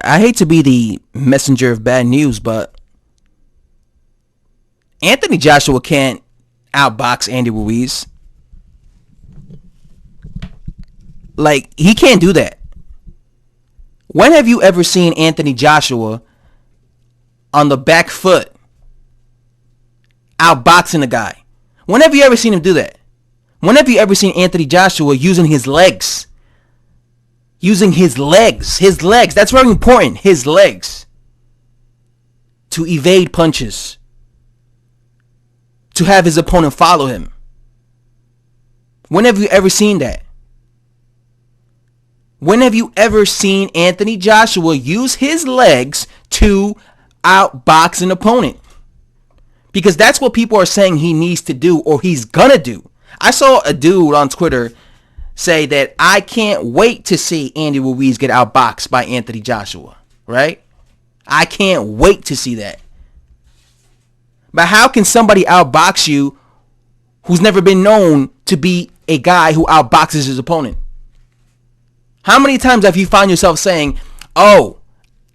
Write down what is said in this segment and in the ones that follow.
I hate to be the messenger of bad news, but Anthony Joshua can't outbox Andy Ruiz. Like, he can't do that. When have you ever seen Anthony Joshua on the back foot outboxing a guy? When have you ever seen him do that? When have you ever seen Anthony Joshua using his legs? Using his legs. His legs. That's very important. His legs. To evade punches. To have his opponent follow him. When have you ever seen that? When have you ever seen Anthony Joshua use his legs to outbox an opponent? Because that's what people are saying he needs to do, or he's gonna do. I saw a dude on Twitter say that I can't wait to see Andy Ruiz get outboxed by Anthony Joshua, right? I can't wait to see that. But how can somebody outbox you who's never been known to be a guy who outboxes his opponent? How many times have you found yourself saying, oh,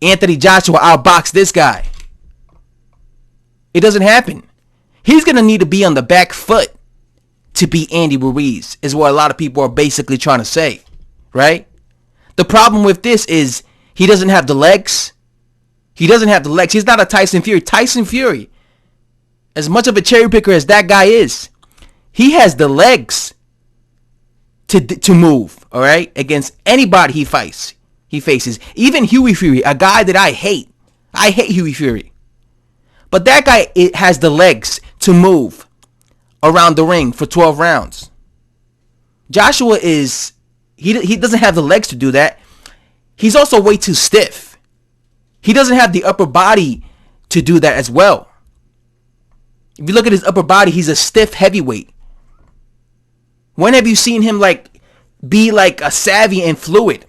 Anthony Joshua outboxed this guy? It doesn't happen. He's going to need to be on the back foot to beat Andy Ruiz, is what a lot of people are basically trying to say, right? The problem with this is he doesn't have the legs. He doesn't have the legs. He's not a Tyson Fury. Tyson Fury, as much of a cherry picker as that guy is, he has the legs to move, all right, against anybody he faces. Even Huey Fury, a guy that I hate. I hate Huey Fury. But that guy has the legs to move around the ring for 12 rounds. Joshua he doesn't have the legs to do that. He's also way too stiff. He doesn't have the upper body to do that as well. If you look at his upper body, he's a stiff heavyweight. When have you seen him be a savvy and fluid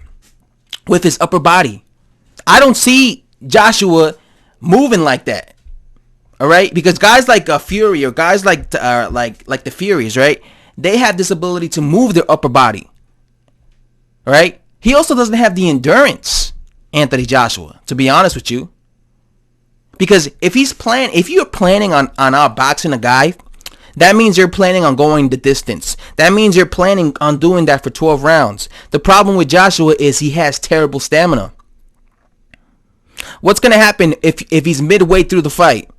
with his upper body? I don't see Joshua moving like that. All right, because guys like Fury or guys like the Furies, right? They have this ability to move their upper body. All right. He also doesn't have the endurance, Anthony Joshua, to be honest with you. Because if you're planning on outboxing a guy, that means you're planning on going the distance. That means you're planning on doing that for 12 rounds. The problem with Joshua is he has terrible stamina. What's going to happen if he's midway through the fight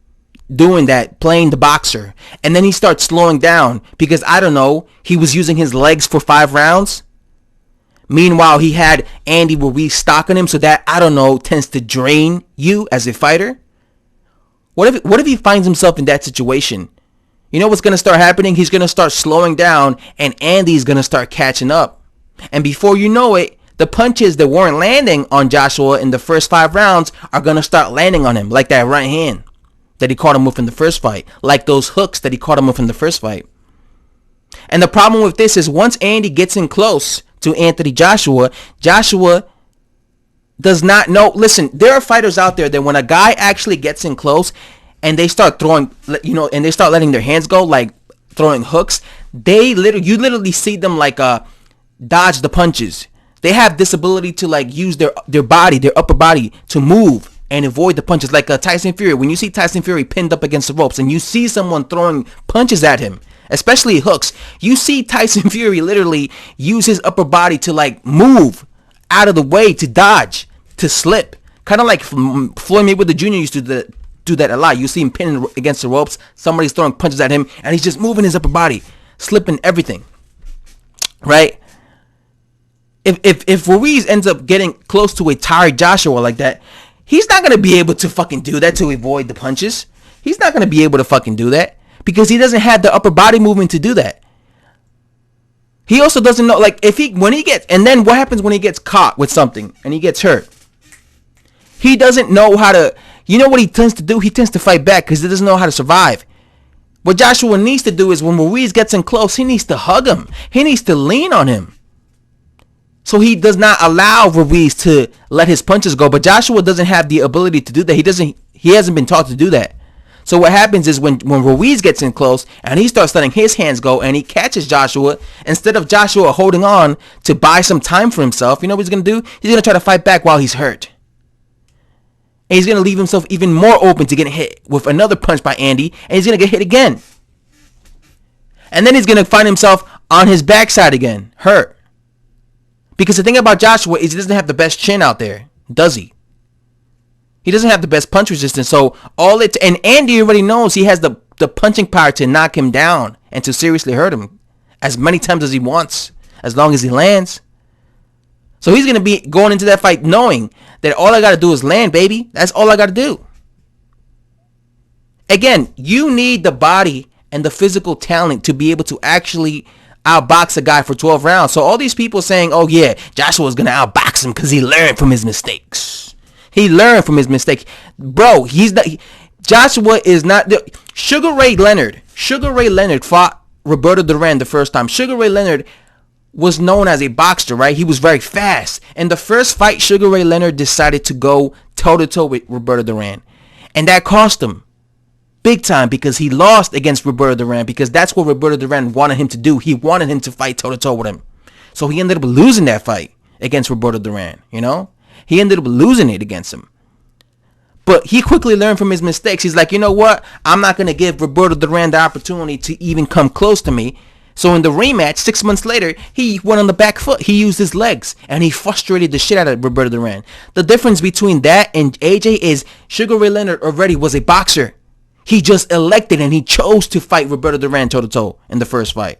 doing that, playing the boxer, and then he starts slowing down because, I don't know, he was using his legs for 5 rounds? Meanwhile, he had Andy Ruiz stalking him, so that, I don't know, tends to drain you as a fighter? What if he finds himself in that situation? You know what's going to start happening? He's going to start slowing down, and Andy's going to start catching up. And before you know it, the punches that weren't landing on Joshua in the first 5 rounds are going to start landing on him, like that right hand that he caught him with in the first fight, like those hooks that he caught him with in the first fight. And the problem with this is once Andy gets in close to Anthony Joshua, Joshua does not know. Listen, there are fighters out there that when a guy actually gets in close and they start throwing, and they start letting their hands go, like throwing hooks, you literally see them dodge the punches. They have this ability to use their body, their upper body, to move and avoid the punches. Like Tyson Fury, when you see Tyson Fury pinned up against the ropes and you see someone throwing punches at him, especially hooks, you see Tyson Fury literally use his upper body to move out of the way, to dodge, to slip. Kind of like Floyd Mayweather Jr. used to do that a lot. You see him pinning against the ropes, somebody's throwing punches at him, and he's just moving his upper body, slipping everything. Right? If Ruiz ends up getting close to a tired Joshua like that, he's not going to be able to fucking do that to avoid the punches. He's not going to be able to fucking do that because he doesn't have the upper body movement to do that. He also doesn't know, and then what happens when he gets caught with something and he gets hurt? He doesn't know how to, you know what he tends to do? He tends to fight back because he doesn't know how to survive. What Joshua needs to do is when Ruiz gets in close, he needs to hug him. He needs to lean on him. So he does not allow Ruiz to let his punches go. But Joshua doesn't have the ability to do that. He hasn't been taught to do that. So what happens is when Ruiz gets in close and he starts letting his hands go and he catches Joshua, instead of Joshua holding on to buy some time for himself, you know what he's going to do? He's going to try to fight back while he's hurt. And he's going to leave himself even more open to getting hit with another punch by Andy. And he's going to get hit again. And then he's going to find himself on his backside again, hurt. Because the thing about Joshua is he doesn't have the best chin out there, does he? He doesn't have the best punch resistance. So and Andy already knows he has the punching power to knock him down and to seriously hurt him as many times as he wants, as long as he lands. So he's going to be going into that fight knowing that all I got to do is land, baby. That's all I got to do. Again, you need the body and the physical talent to be able to actually outbox a guy for 12 rounds. So all these people saying, oh yeah, Joshua's going to outbox him because he learned from his mistakes. He learned from his mistake. Bro, Joshua is not... Sugar Ray Leonard fought Roberto Duran the first time. Sugar Ray Leonard was known as a boxer, right? He was very fast. And the first fight, Sugar Ray Leonard decided to go toe-to-toe with Roberto Duran. And that cost him big time because he lost against Roberto Duran because that's what Roberto Duran wanted him to do. He wanted him to fight toe-to-toe with him. So he ended up losing that fight against Roberto Duran, you know? He ended up losing it against him. But he quickly learned from his mistakes. He's like, you know what? I'm not going to give Roberto Duran the opportunity to even come close to me. So in the rematch, 6 months later, he went on the back foot. He used his legs, and he frustrated the shit out of Roberto Duran. The difference between that and AJ is Sugar Ray Leonard already was a boxer. He just elected and he chose to fight Roberto Duran toe-to-toe in the first fight.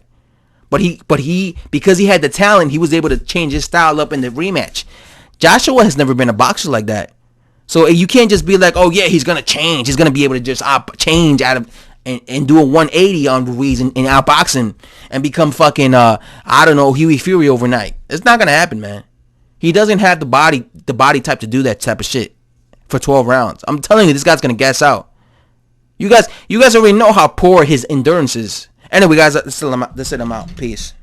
But he, because he had the talent, he was able to change his style up in the rematch. Joshua has never been a boxer like that. So you can't just be like, oh yeah, he's going to change. He's going to be able to just change out of and do a 180 on Ruiz and outbox him and become fucking, I don't know, Huey Fury overnight. It's not going to happen, man. He doesn't have the body type to do that type of shit for 12 rounds. I'm telling you, this guy's going to gas out. You guys already know how poor his endurance is. Anyway, guys, that's it. I'm out. Peace.